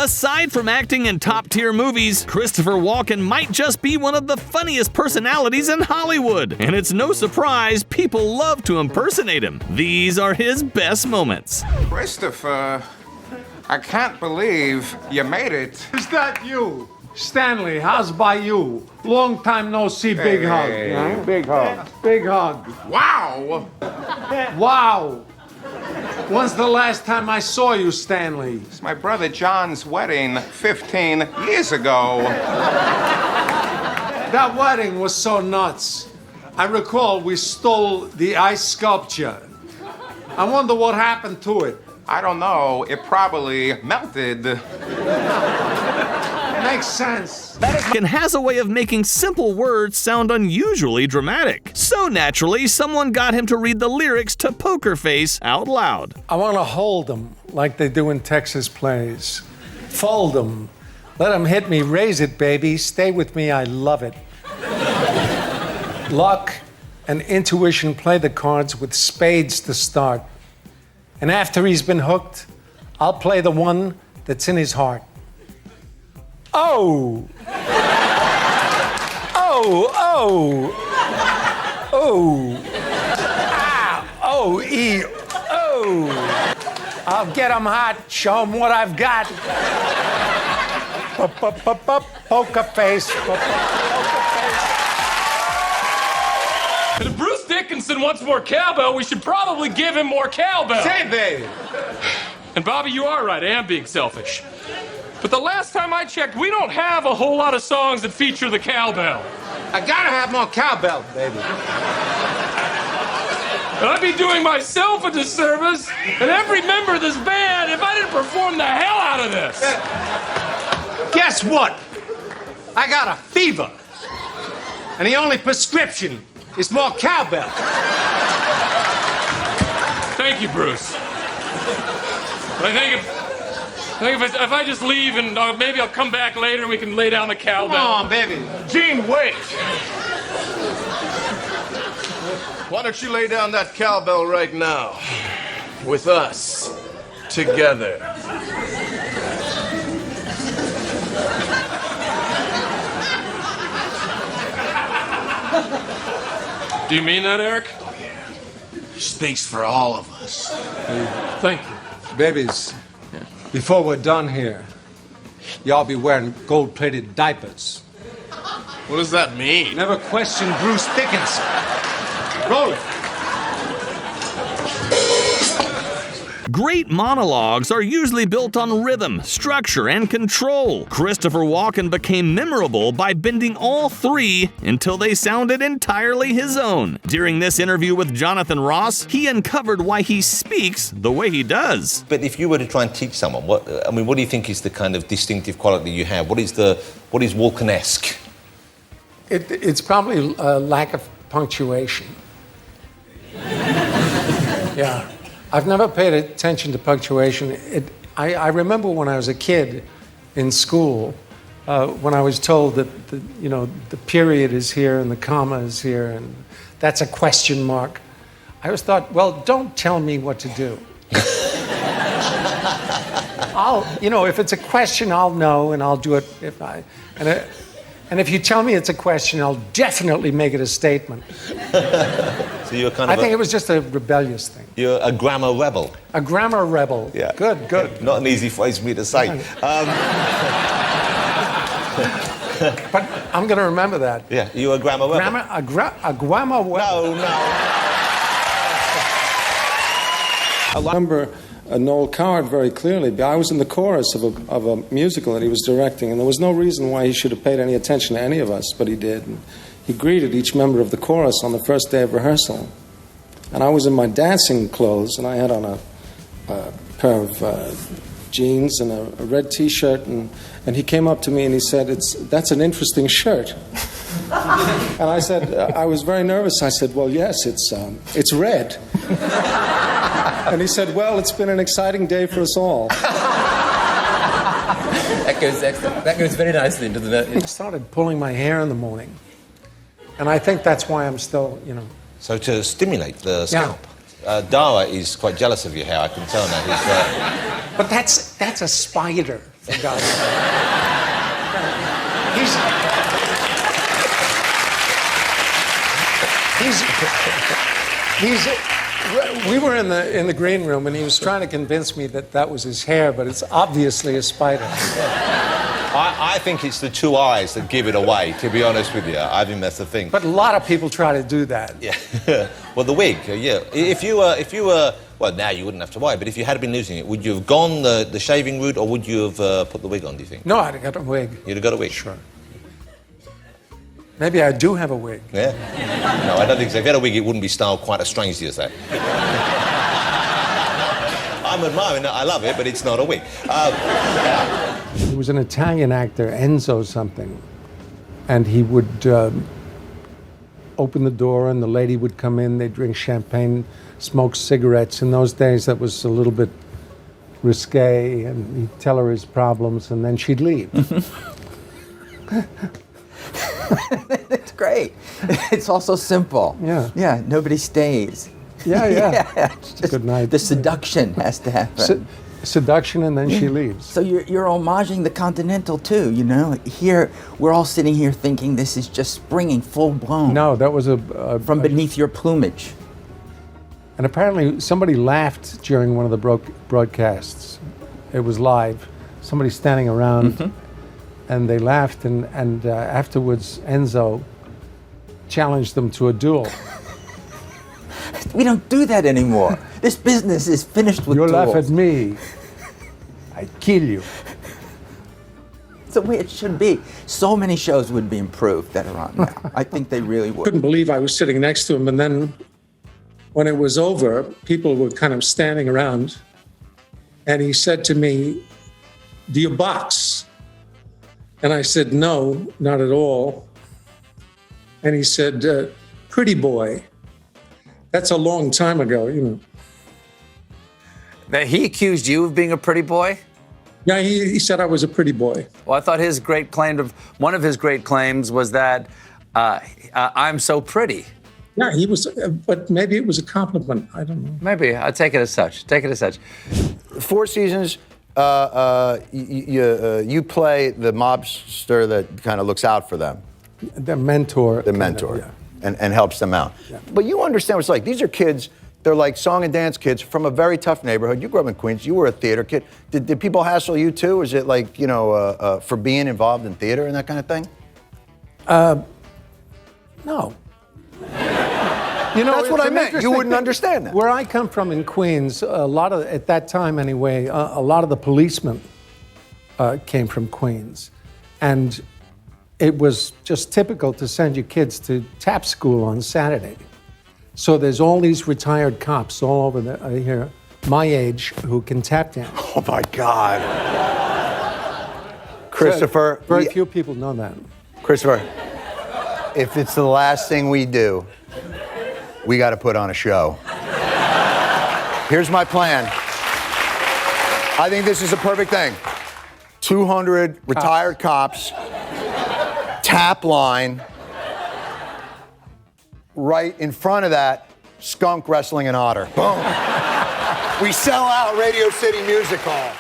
Aside from acting in top-tier movies, Christopher Walken might just be one of the funniest personalities in Hollywood, and it's no surprise people love to impersonate him. These are his best moments. Christopher, I can't believe you made it. Is that you? Stanley, how's by you? Long time no see, big hug. Hey. Big hug. Big hug. Wow! Wow. When's the last time I saw you, Stanley? It's my brother John's wedding 15 years ago. That wedding was so nuts. I recall we stole the ice sculpture. I wonder what happened to it. I don't know. It probably melted. Makes sense. Walken has a way of making simple words sound unusually dramatic. So naturally, someone got him to read the lyrics to Poker Face out loud. I want to hold them like they do in Texas plays. Fold them. Let them hit me. Raise it, baby. Stay with me. I love it. Luck and intuition play the cards with spades to start. And after he's been hooked, I'll play the one that's in his heart. Oh! Oh, oh! Oh! Ah! Oh, E! Oh! I'll get 'em hot, show 'em what I've got. Poker face. Poker face. If Bruce Dickinson wants more cowbell, we should probably give him more cowbell. Say, baby. And Bobby, you are right. I am being selfish. But the last time I checked, we don't have a whole lot of songs that feature the cowbell. I gotta have more cowbell, baby. And I'd be doing myself a disservice and every member of this band if I didn't perform the hell out of this. Guess what? I got a fever. And the only prescription is more cowbell. Thank you, Bruce. But I think if I just leave and maybe I'll come back later and we can lay down the cowbell. Come on, baby. Gene, wait. Why don't you lay down that cowbell right now? With us. Together. Do you mean that, Eric? He speaks for all of us. Thank you. Babies, before we're done here, y'all be wearing gold-plated diapers. What does that mean? Never question Bruce Dickinson. Roll it. Great monologues are usually built on rhythm, structure, and control. Christopher Walken became memorable by bending all three until they sounded entirely his own. During this interview with Jonathan Ross, he uncovered why he speaks the way he does. But if you were to try and teach someone, what do you think is the kind of distinctive quality you have? What is Walken-esque? It's probably a lack of punctuation. Yeah. I've never paid attention to punctuation. I remember when I was a kid in school, when I was told that the period is here and the comma is here and that's a question mark. I always thought, well, don't tell me what to do. If it's a question, I'll know and I'll do it. And if you tell me it's a question, I'll definitely make it a statement. So you're kind of I think it was just a rebellious thing. You're a grammar rebel. A grammar rebel. Yeah. Good. Not an easy phrase for me to say. But I'm going to remember that. Yeah, you're a grammar rebel. A grammar rebel. No. I remember Noel Coward very clearly. I was in the chorus of a musical that he was directing, and there was no reason why he should have paid any attention to any of us, but he did. And he greeted each member of the chorus on the first day of rehearsal. And I was in my dancing clothes, and I had on a pair of jeans and a red T-shirt, and he came up to me and he said, "That's an interesting shirt." And I said, I was very nervous. I said, "Well, yes, it's red." And he said, "Well, it's been an exciting day for us all." That goes very nicely into the... I started pulling my hair in the morning. And I think that's why I'm still, So to stimulate the scalp. Yeah. Dara is quite jealous of your hair, I can tell now. But that's a spider for God's sake. We were in the green room, and he was trying to convince me that that was his hair, but it's obviously a spider. I think it's the two eyes that give it away, to be honest with you. I think that's the thing. But a lot of people try to do that. Yeah. Well, the wig, yeah. If you were, well, now you wouldn't have to worry, but if you had been losing it, would you have gone the shaving route, or would you have put the wig on, do you think? No, I'd have got a wig. You'd have got a wig? Sure. Maybe I do have a wig. Yeah? No, I don't think so. If you had a wig, it wouldn't be styled quite as strangely as that. I'm admiring that. I love it, but it's not a wig. There was an Italian actor, Enzo something, and he would open the door and the lady would come in, they'd drink champagne, smoke cigarettes. In those days, that was a little bit risque, and he'd tell her his problems, and then she'd leave. It's great. It's also simple. Yeah. Yeah, nobody stays. Yeah. It's just Good night. The seduction has to happen. Seduction, and then she leaves. So you're homaging the Continental too, you know? Here, we're all sitting here thinking this is just springing full blown. No, that was from beneath your plumage. And apparently somebody laughed during one of the broadcasts. It was live. Somebody standing around, and they laughed, and afterwards Enzo challenged them to a duel. We don't do that anymore. This business is finished with You duels. laugh at me, I kill you. It's the way it should be. So many shows would be improved that are on now. I think they really would. Couldn't believe I was sitting next to him, and then when it was over, people were kind of standing around, and he said to me, "Do you box?" And I said, "No, not at all." And he said, "Pretty boy." That's a long time ago, you know. Now, he accused you of being a pretty boy? Yeah, he said I was a pretty boy. Well, I thought one of his great claims was that I'm so pretty. Yeah, he was, but maybe it was a compliment. I don't know. Maybe. I'll take it as such. Take it as such. Four Seasons, you play the mobster that kind of looks out for them. The mentor. The mentor. Yeah. And helps them out. Yeah. But you understand what it's like. These are kids, they're like song and dance kids from a very tough neighborhood. You grew up in Queens. You were a theater kid. Did people hassle you too? Is it like, you know, for being involved in theater and that kind of thing? No. You know, that's what I meant. You wouldn't understand that. Where I come from in Queens, a lot of, at that time anyway, a lot of the policemen came from Queens. And it was just typical to send your kids to tap school on Saturday. So there's all these retired cops all over here, my age, who can tap dance. Oh my God. Christopher. Very few people know that. Christopher, if it's the last thing we do, we got to put on a show. Here's my plan. I think this is a perfect thing. 200 retired cops, tap line. Right in front of that, skunk wrestling an otter. Boom. We sell out Radio City Music Hall.